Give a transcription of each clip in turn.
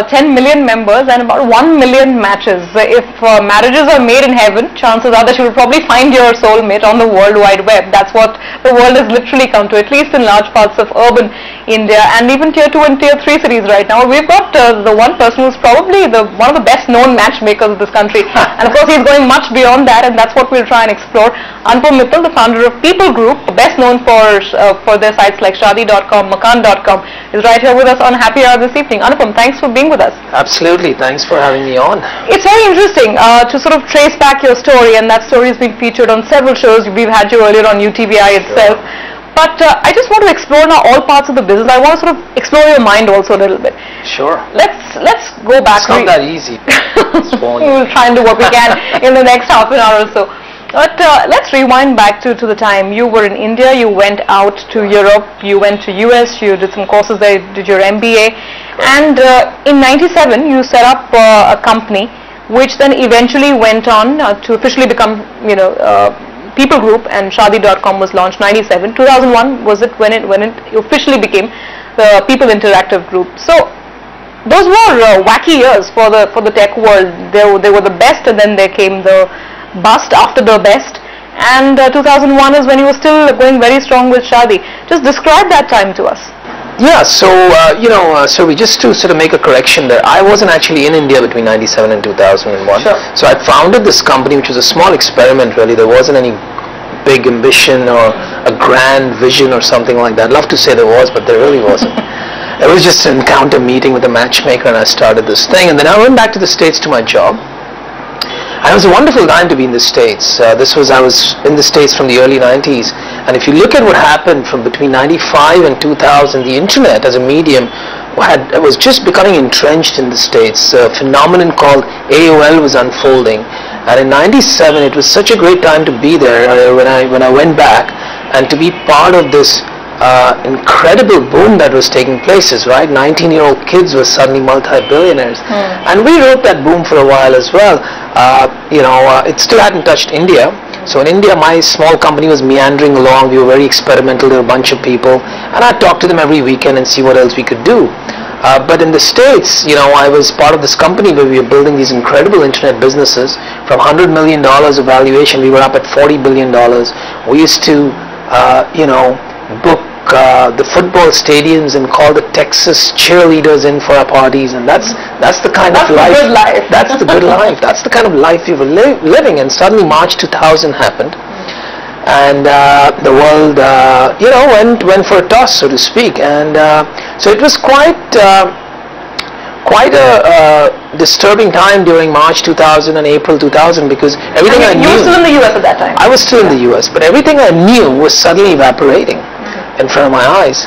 10 million members and about 1 million matches. If marriages are made in heaven, chances are that you will probably find your soulmate on the World Wide Web. That's what the world has literally come to, at least in large parts of urban India and even tier 2 and tier 3 cities right now. We've got the one person who's probably one of the best known matchmakers of this country. And of course he's going much beyond that, and that's what we'll try and explore. Anupam Mittal, the founder of People Group, best known for their sites like Shadi.com, Makan.com, is right here with us on Happy Hour this evening. Anupam, thanks for being with us. Absolutely, thanks for having me on. It's very interesting to sort of trace back your story, and that story has been featured on several shows. We've had you earlier on UTVI itself. Sure. But I just want to explore now all parts of the business. I want to sort of explore your mind also a little bit. Sure. Let's go back. It's not that easy. We'll try and do what we can in the next half an hour or so. But let's rewind back to the time you were in India, you went out to Europe, you went to US, you did some courses there, did your MBA, and in '97 you set up a company which then eventually went on to officially become, People Group, and Shadi.com was launched '97. 2001 was it when it officially became the People Interactive Group. So those were wacky years for the tech world. They were the best, and then there came the bust after the best, and 2001 is when you were still going very strong with Shadi. Just describe that time to us. Yeah, so so we just to sort of make a correction there, I wasn't actually in India between '97 and 2001. Sure. So I founded this company, which was a small experiment really. There wasn't any big ambition or a grand vision or something like that. I'd love to say there was, but there really wasn't. It was just an encounter meeting with a matchmaker, and I started this thing, and then I went back to the States to my job. And it was a wonderful time to be in the States. I was in the States from the early 90s. And if you look at what happened from between 95 and 2000, the internet as a medium was just becoming entrenched in the States. A phenomenon called AOL was unfolding. And in 97, it was such a great time to be there when I went back and to be part of this incredible boom that was taking places, right? 19-year-old kids were suddenly multi-billionaires. And we rode that boom for a while as well. It still hadn't touched India. So in India, my small company was meandering along. We were very experimental. There were a bunch of people. And I'd talk to them every weekend and see what else we could do. But in the States, I was part of this company where we were building these incredible internet businesses. From $100 million of valuation, we were up at $40 billion. We used to, book the football stadiums and call the Texas cheerleaders in for our parties, and that's the kind of life. That's the good life. That's the good life. That's the kind of life we were living. And suddenly March 2000 happened, and the world, went for a toss, so to speak. And so it was quite a disturbing time during March 2000 and April 2000, because everything I knew. You were still in the US at that time. I was still in the US, but everything I knew was suddenly evaporating in front of my eyes.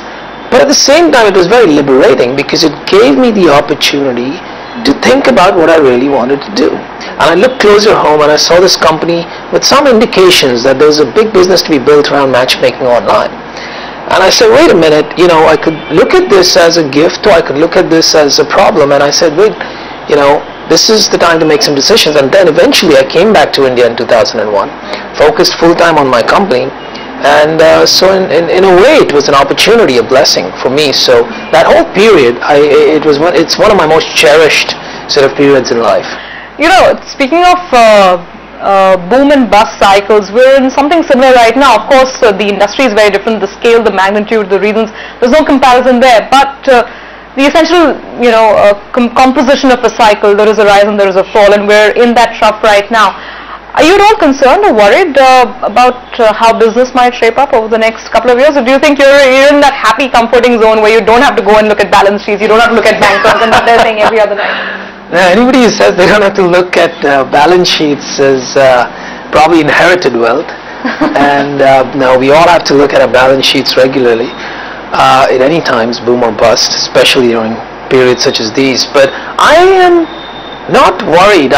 But at the same time, it was very liberating because it gave me the opportunity to think about what I really wanted to do. And I looked closer home and I saw this company with some indications that there was a big business to be built around matchmaking online. And I said, wait a minute, I could look at this as a gift, or I could look at this as a problem. And I said, wait, this is the time to make some decisions. And then eventually I came back to India in 2001, focused full-time on my company. And so in a way, it was an opportunity, a blessing for me. So that whole period, it's one of my most cherished sort of periods in life. Speaking of boom and bust cycles, we're in something similar right now. Of course, the industry is very different, the scale, the magnitude, the reasons, there's no comparison there. But the essential, composition of a cycle, there is a rise and there is a fall, and we're in that trough right now. Are you at all concerned or worried about how business might shape up over the next couple of years? Or do you think you're in that happy, comforting zone where you don't have to go and look at balance sheets, you don't have to look at bank accounts, and not they're saying every other night? Now, anybody who says they don't have to look at balance sheets is probably inherited wealth. And no, we all have to look at our balance sheets regularly at any times, boom or bust, especially during periods such as these. But I am not worried.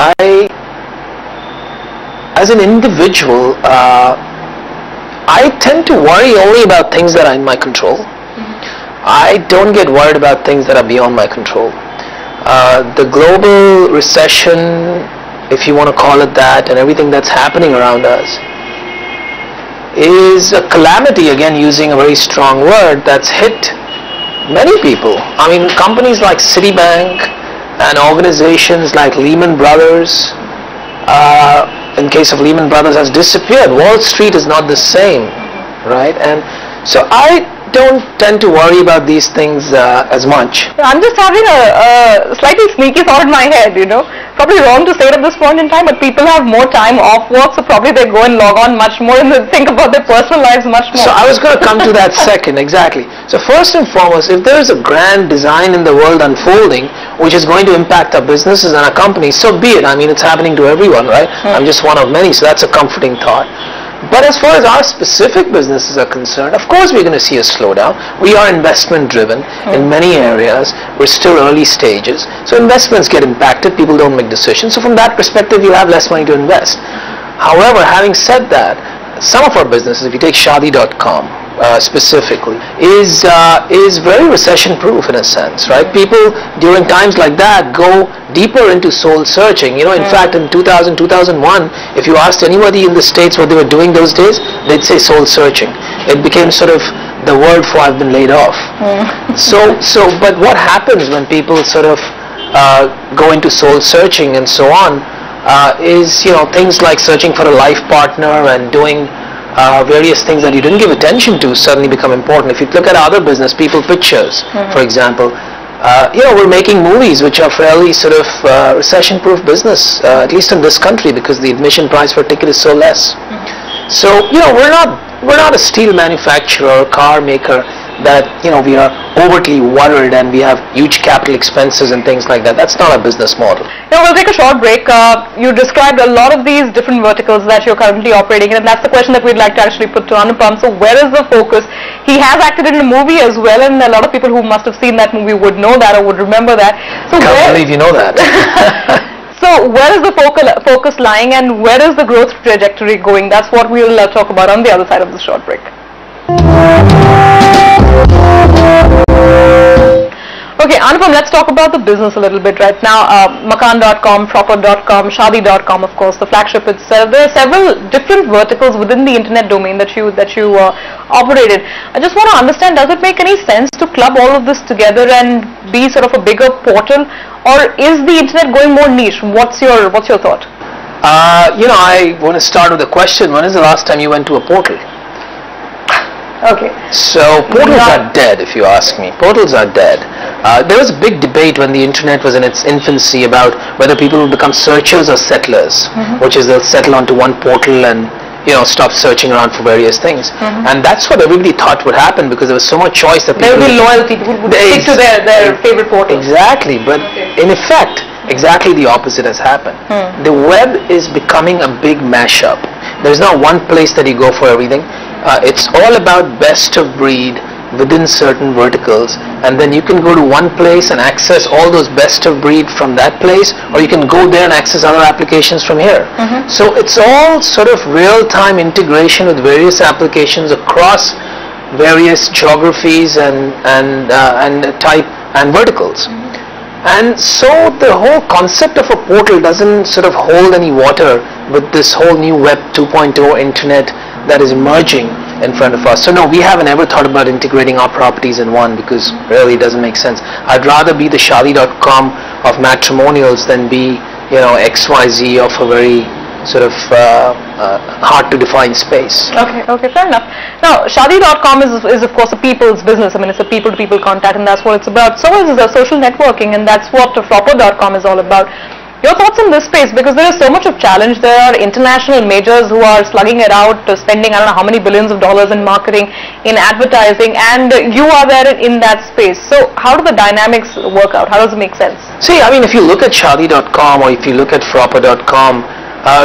As an individual, I tend to worry only about things that are in my control. I don't get worried about things that are beyond my control. The global recession, if you want to call it that, and everything that's happening around us is a calamity, again using a very strong word, that's hit many people. I mean, companies like Citibank, and organizations like Lehman Brothers, in case of Lehman Brothers, has disappeared. Wall Street is not the same, right? And so I don't tend to worry about these things as much. I'm just having a slightly sneaky thought in my head, Probably wrong to say it at this point in time, but people have more time off work, so probably they go and log on much more and they think about their personal lives much more. So I was going to come to that second, exactly. So first and foremost, if there is a grand design in the world unfolding, which is going to impact our businesses and our companies, so be it. I mean, it's happening to everyone, right? I'm just one of many, so that's a comforting thought. But as far as our specific businesses are concerned, of course we're going to see a slowdown. We are investment driven in many areas. We're still early stages. So investments get impacted. People don't make decisions. So from that perspective, you have less money to invest. However, having said that, some of our businesses, if you take Shaadi.com specifically, is very recession proof in a sense, right? People during times like that go deeper into soul searching. In fact, in 2000, 2001, if you asked anybody in the States what they were doing those days, they'd say soul searching. It became sort of the word for I've been laid off. But what happens when people sort of go into soul searching and so on is, things like searching for a life partner and doing various things that you didn't give attention to suddenly become important. If you look at other business, People Pictures, for example, we're making movies which are fairly sort of recession-proof business, at least in this country, because the admission price for a ticket is so less. So, we're not a steel manufacturer or car maker that, we are overtly worried and we have huge capital expenses and things like that. That's not our business model. Now, we'll take a short break. You described a lot of these different verticals that you're currently operating in, and that's the question that we'd like to actually put to Anupam. So where is the focus? He has acted in a movie as well, and a lot of people who must have seen that movie would know that or would remember that. So Can't believe you know that. So where is the focus lying, and where is the growth trajectory going? That's what we'll talk about on the other side of the short break. Okay, Anupam, let's talk about the business a little bit right now. Makaan.com, Proper.com, Shaadi.com, of course, the flagship itself. There are several different verticals within the internet domain that you operate in. I just want to understand, does it make any sense to club all of this together and be sort of a bigger portal, or is the internet going more niche? What's your thought? I want to start with a question. When is the last time you went to a portal? Okay. So portals are dead, if you ask me. Portals are dead. There was a big debate when the internet was in its infancy about whether people would become searchers or settlers, which is they'll settle onto one portal and stop searching around for various things. And that's what everybody thought would happen, because there was so much choice that there would be loyalty. People would stick to their favorite portal. Exactly, but in effect, exactly the opposite has happened. The web is becoming a big mashup. There's not one place that you go for everything. It's all about best of breed within certain verticals, and then you can go to one place and access all those best of breed from that place, or you can go there and access other applications from here. So it's all sort of real-time integration with various applications across various geographies and type and verticals. And so the whole concept of a portal doesn't sort of hold any water with this whole new Web 2.0 internet that is emerging in front of us. So no, we haven't ever thought about integrating our properties in one, because really it doesn't make sense. I'd rather be the Shaadi.com of matrimonials than be, XYZ of a very sort of hard to define space. Okay, fair enough. Now, Shaadi.com is of course a people's business. I mean, it's a people-to-people contact, and that's what it's about. So is social networking, and that's what Proper.com is all about. Your thoughts on this space, because there is so much of challenge. There are international majors who are slugging it out, spending I don't know how many billions of dollars in marketing, in advertising, and you are there in that space. So how do the dynamics work out? How does it make sense? See, I mean, if you look at Shaadi.com or if you look at Proper.com,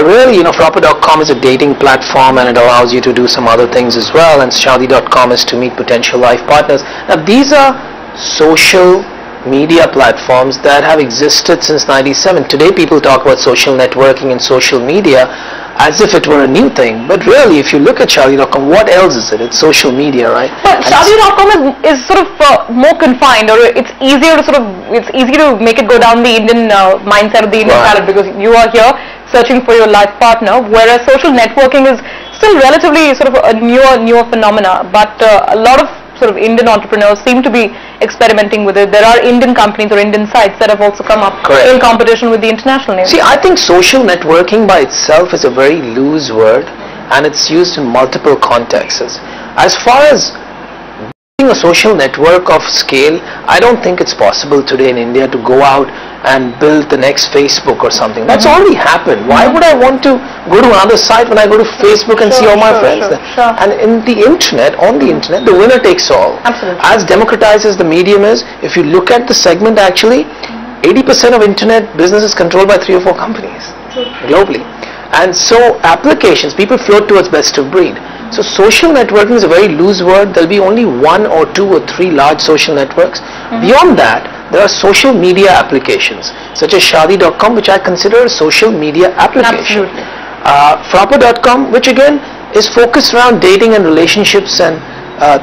really, Proper.com is a dating platform, and it allows you to do some other things as well, and Shaadi.com is to meet potential life partners. Now, these are social media platforms that have existed since '97. Today people talk about social networking and social media as if it were a new thing, but really if you look at Shaadi.com, what else is it? It's social media, right? But Shaadi.com is sort of more confined, or it's easy to make it go down the Indian mindset of the Indian palate, because you are here searching for your life partner, whereas social networking is still relatively sort of a newer phenomena, but a lot of sort of Indian entrepreneurs seem to be experimenting with it. There are Indian companies or Indian sites that have also come up Correct. in competition with the international names. See, I think social networking by itself is a very loose word, and it's used in multiple contexts. As far as a social network of scale, I don't think it's possible today in India to go out and build the next Facebook or something. That's already happened. Why would I want to go to another site when I go to Facebook and see all my friends there? And in the internet, on the internet, the winner takes all. Absolutely. As democratized as the medium is, if you look at the segment actually, 80% of internet business is controlled by 3 or 4 companies globally. And so applications, people float towards best of breed. So social networking is a very loose word. There'll be only 1 or 2 or 3 large social networks. Beyond that, there are social media applications such as Shadi.com, which I consider a social media application. Frapper.com, which again is focused around dating and relationships and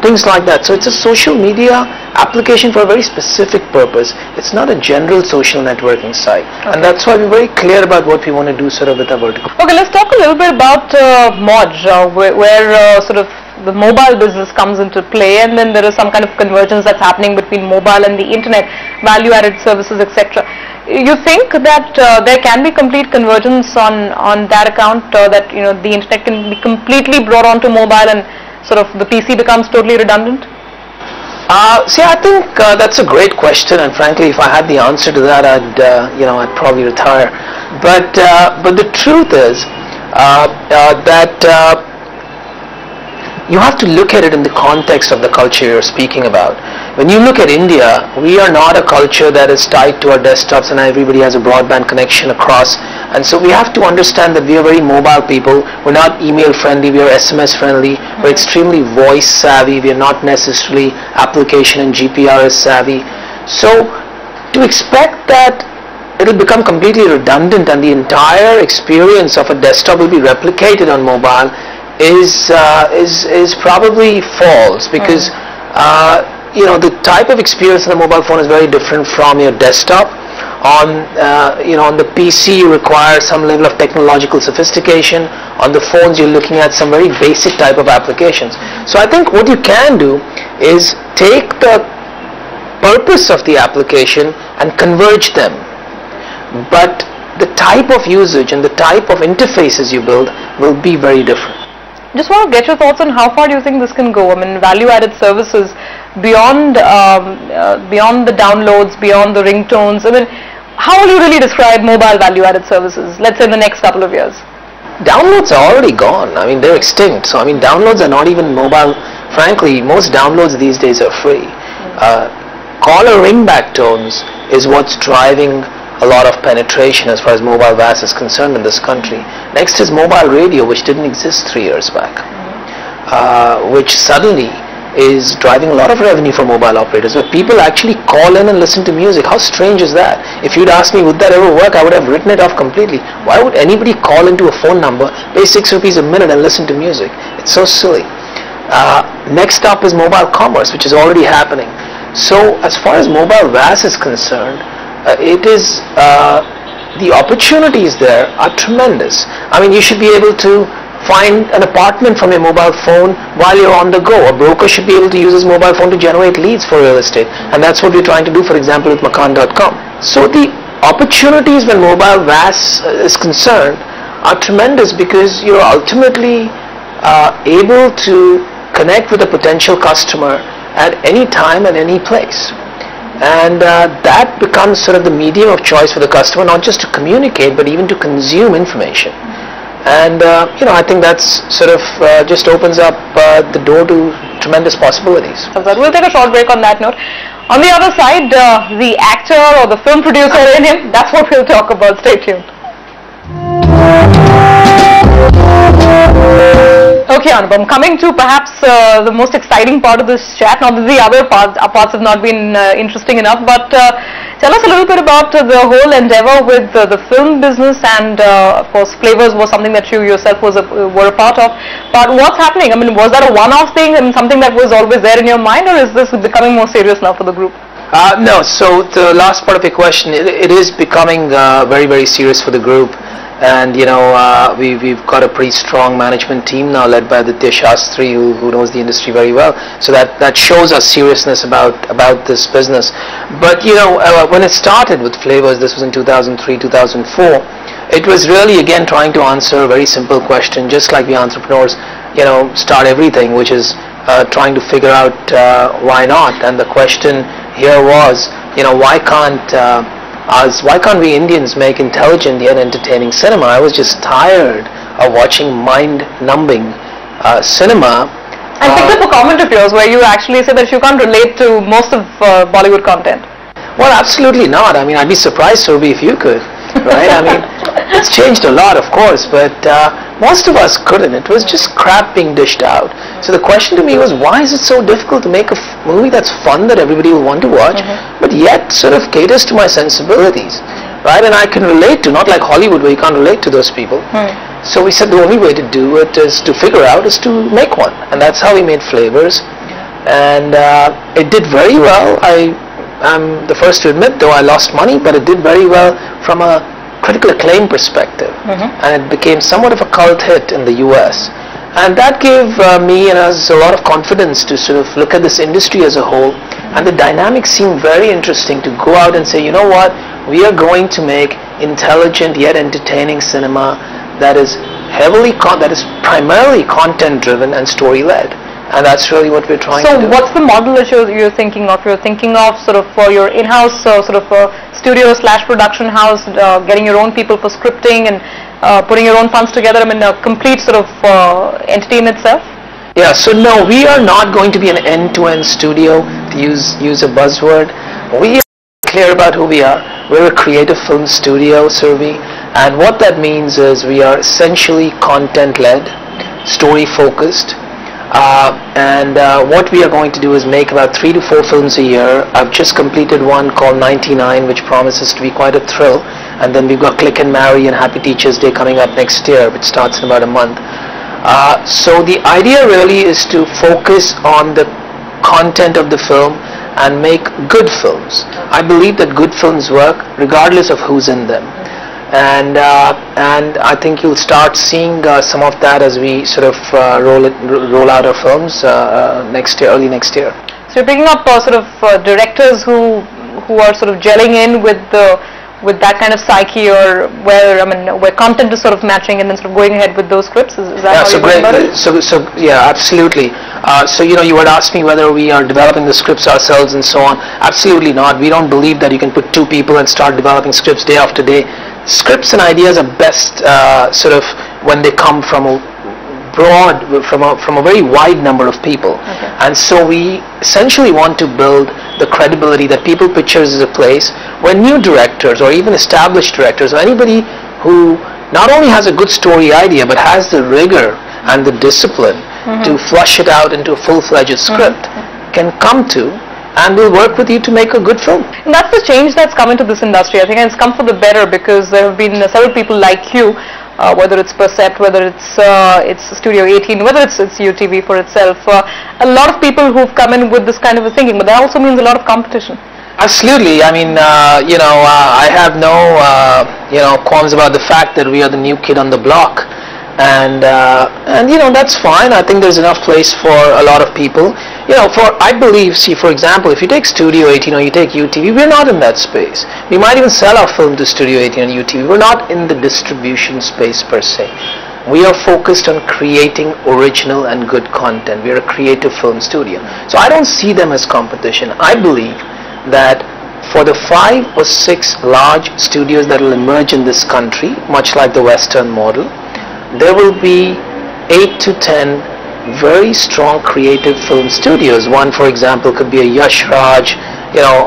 things like that. So it's a social media application for a very specific purpose. It's not a general social networking site. And that's why we're very clear about what we want to do sort of with our vertical. Okay, let's talk a little bit about Moj, where sort of the mobile business comes into play, and then there is some kind of convergence that's happening between mobile and the internet, value-added services, etc. You think that there can be complete convergence on that account, that the internet can be completely brought onto mobile and sort of the PC becomes totally redundant? See, I think that's a great question, and frankly, if I had the answer to that, I'd probably retire. But the truth is that you have to look at it in the context of the culture you're speaking about. When you look at India, we are not a culture that is tied to our desktops and everybody has a broadband connection across. And so we have to understand that we are very mobile people. We're not email friendly, we are SMS friendly. We're extremely voice savvy. We are not necessarily application and GPRS savvy. So to expect that it will become completely redundant and the entire experience of a desktop will be replicated on mobile is probably false, because the type of experience on the mobile phone is very different from your desktop. On the PC you require some level of technological sophistication. On the phones you're looking at some very basic type of applications. So I think what you can do is take the purpose of the application and converge them, but the type of usage and the type of interfaces you build will be very different. Just want to get your thoughts on how far do you think this can go? I mean, value-added services beyond the downloads, beyond the ringtones. I mean, how will you really describe mobile value-added services, let's say in the next couple of years? Downloads are already gone. I mean, they're extinct. So I mean, downloads are not even mobile. Frankly, most downloads these days are free. Caller ringback tones is what's driving a lot of penetration as far as mobile VAS is concerned in this country. Next is mobile radio, which didn't exist 3 years back, which suddenly is driving a lot of revenue for mobile operators, where people actually call in and listen to music. How strange is that? If you'd asked me would that ever work, I would have written it off completely. Why would anybody call into a phone number, pay 6 rupees a minute and listen to music? It's so silly. Next up is mobile commerce, which is already happening. So as far as mobile VAS is concerned, it is the opportunities there are tremendous. I mean, you should be able to find an apartment from your mobile phone while you're on the go. A broker should be able to use his mobile phone to generate leads for real estate, and that's what we're trying to do, for example, with Makan.com. So the opportunities when mobile VAS is concerned are tremendous, because you're ultimately able to connect with a potential customer at any time and any place. And that becomes sort of the medium of choice for the customer, not just to communicate, but even to consume information. And I think that's sort of just opens up the door to tremendous possibilities. We'll take a short break on that note. On the other side, the actor or the film producer in him, that's what we'll talk about. Stay tuned. Okay, Anupam, coming to perhaps the most exciting part of this chat. Not that the other parts have not been interesting enough, but tell us a little bit about the whole endeavor with the film business, and of course Flavors was something that you yourself were a part of. But what's happening? I mean, was that a one-off thing and something that was always there in your mind, or is this becoming more serious now for the group? No, so the last part of your question, it is becoming very, very serious for the group. And we've got a pretty strong management team now led by Aditya Shastri, who knows the industry very well. So that shows us seriousness about this business. But when it started with flavors, this was in 2003, 2004. It was really again trying to answer a very simple question, just like we entrepreneurs, start everything, which is trying to figure out why not. And the question here was, why can't we Indians make intelligent yet entertaining cinema? I was just tired of watching mind-numbing cinema. And picked up a comment of yours where you actually said that you can't relate to most of Bollywood content. Well, absolutely not. I mean, I'd be surprised, Surbi, if you could. Right? I mean, it's changed a lot, of course, but most of us couldn't. It was just crap being dished out. So the question to me was, why is it so difficult to make a movie that's fun, that everybody will want to watch, but yet sort of caters to my sensibilities, right? And I can relate to, not like Hollywood where you can't relate to those people. So we said the only way to do it is to figure out is to make one, and that's how we made Flavors, and it did very well. I'm the first to admit, though I lost money, but it did very well from a critical acclaim perspective, and it became somewhat of a cult hit in the US, and that gave me and us a lot of confidence to sort of look at this industry as a whole, and the dynamics seemed very interesting to go out and say, you know what, we are going to make intelligent yet entertaining cinema that is primarily content driven and story led. And that's really what we're trying to do. So what's the model that you're thinking of? You're thinking of sort of for your in-house sort of studio/production house, getting your own people for scripting and putting your own funds together. I mean, a complete sort of entity in itself? Yeah, so no, we are not going to be an end-to-end studio, to use a buzzword. We are clear about who we are. We're a creative film studio, Survi, and what that means is we are essentially content-led, story-focused. What we are going to do is make about 3 to 4 films a year. I've just completed one called 99, which promises to be quite a thrill, and then we've got Click and Marry and Happy Teachers Day coming up next year, which starts in about a month. So the idea really is to focus on the content of the film and make good films. I believe that good films work regardless of who's in them. And I think you'll start seeing some of that as we sort of roll out our films next year, early next year. So you're picking up sort of directors who are sort of gelling in with that kind of psyche, or where content is sort of matching, and then sort of going ahead with those scripts. Is that how you're going about it? So yeah, absolutely. So you had asked me whether we are developing the scripts ourselves and so on. Absolutely not. We don't believe that you can put 2 people and start developing scripts day after day. Scripts and ideas are best sort of when they come from a very wide number of people, and so we essentially want to build the credibility that People Pictures is a place where new directors or even established directors or anybody who not only has a good story idea but has the rigor and the discipline to flush it out into a full-fledged script can come to, and we'll work with you to make a good film. And that's the change that's come into this industry. I think it's come for the better, because there have been several people like you, whether it's Percept, whether it's Studio 18, whether it's UTV for itself. A lot of people who've come in with this kind of a thinking, but that also means a lot of competition. Absolutely. I mean, I have no qualms about the fact that we are the new kid on the block, and that's fine. I think there's enough place for a lot of people. I believe, for example, if you take Studio 18 or you take UTV, we're not in that space. We might even sell our film to Studio 18 and UTV. We're not in the distribution space per se. We are focused on creating original and good content. We are a creative film studio. So I don't see them as competition. I believe that for the 5 or 6 large studios that will emerge in this country, much like the Western model, there will be 8 to 10 very strong creative film studios. One, for example, could be a Yash Raj,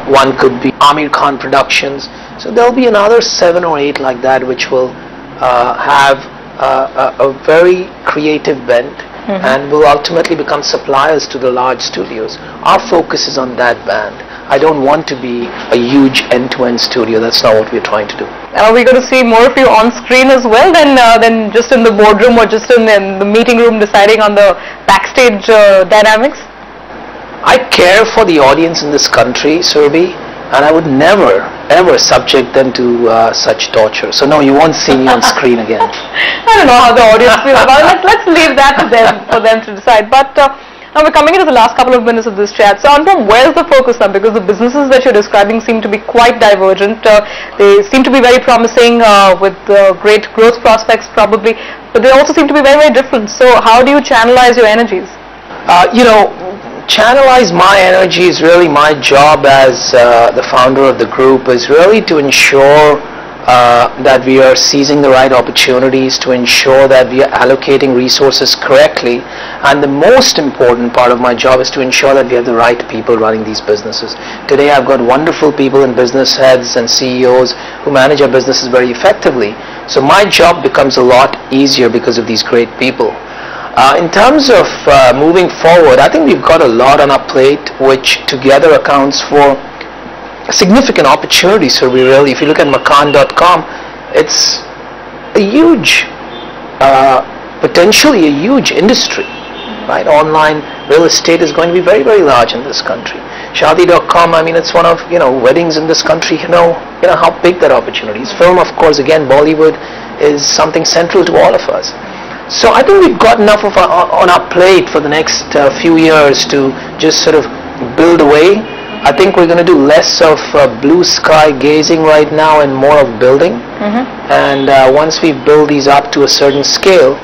one could be Amir Khan Productions. So there'll be another 7 or 8 like that, which will have a very creative bent and will ultimately become suppliers to the large studios. Our focus is on that band. I don't want to be a huge end-to-end studio. That's not what we're trying to do. Are we going to see more of you on screen as well than just in the boardroom or just in the meeting room deciding on the backstage dynamics? I care for the audience in this country, Surabhi, and I would never, ever subject them to such torture. So no, you won't see me on screen again. I don't know how the audience feels about it. Let's leave that to them, for them to decide. But now we're coming into the last couple of minutes of this chat. So Anupam, where's the focus now? Because the businesses that you're describing seem to be quite divergent. They seem to be very promising with great growth prospects probably, but they also seem to be very, very different. So how do you channelize your energies? Channelize my energy is really my job as the founder of the group, is really to ensure that we are seizing the right opportunities, to ensure that we are allocating resources correctly, and the most important part of my job is to ensure that we have the right people running these businesses. Today I've got wonderful people and business heads and CEOs who manage our businesses very effectively. So my job becomes a lot easier because of these great people. In terms of moving forward, I think we've got a lot on our plate, which together accounts for significant opportunities. So we really, if you look at Makaan.com, it's a huge, potentially a huge industry, right? Online real estate is going to be very, very large in this country. Shaadi.com, I mean, it's one of, weddings in this country, you know how big that opportunity is. Film, of course, again, Bollywood is something central to all of us. So I think we've got enough of on our plate for the next few years to just sort of build away. I think we're going to do less of blue sky gazing right now and more of building. And once we build these up to a certain scale,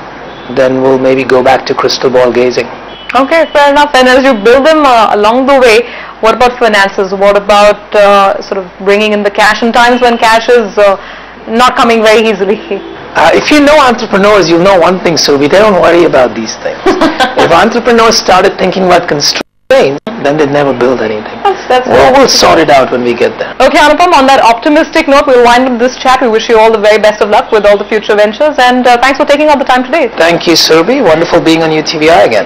then we'll maybe go back to crystal ball gazing. Okay, fair enough. And as you build them along the way, what about finances? What about sort of bringing in the cash in times when cash is not coming very easily? If you know entrepreneurs, you'll know one thing, Surabhi, they don't worry about these things. If entrepreneurs started thinking about constraints, then they'd never build anything. We'll sort it out when we get there. Okay, Anupam, on that optimistic note, we'll wind up this chat. We wish you all the very best of luck with all the future ventures, and thanks for taking all the time today. Thank you, Surabhi. Wonderful being on UTVI again.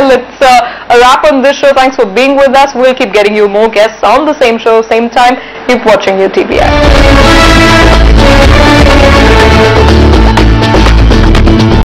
Let's wrap on this show. Thanks for being with us. We'll keep getting you more guests on the same show, same time. Keep watching UTVI.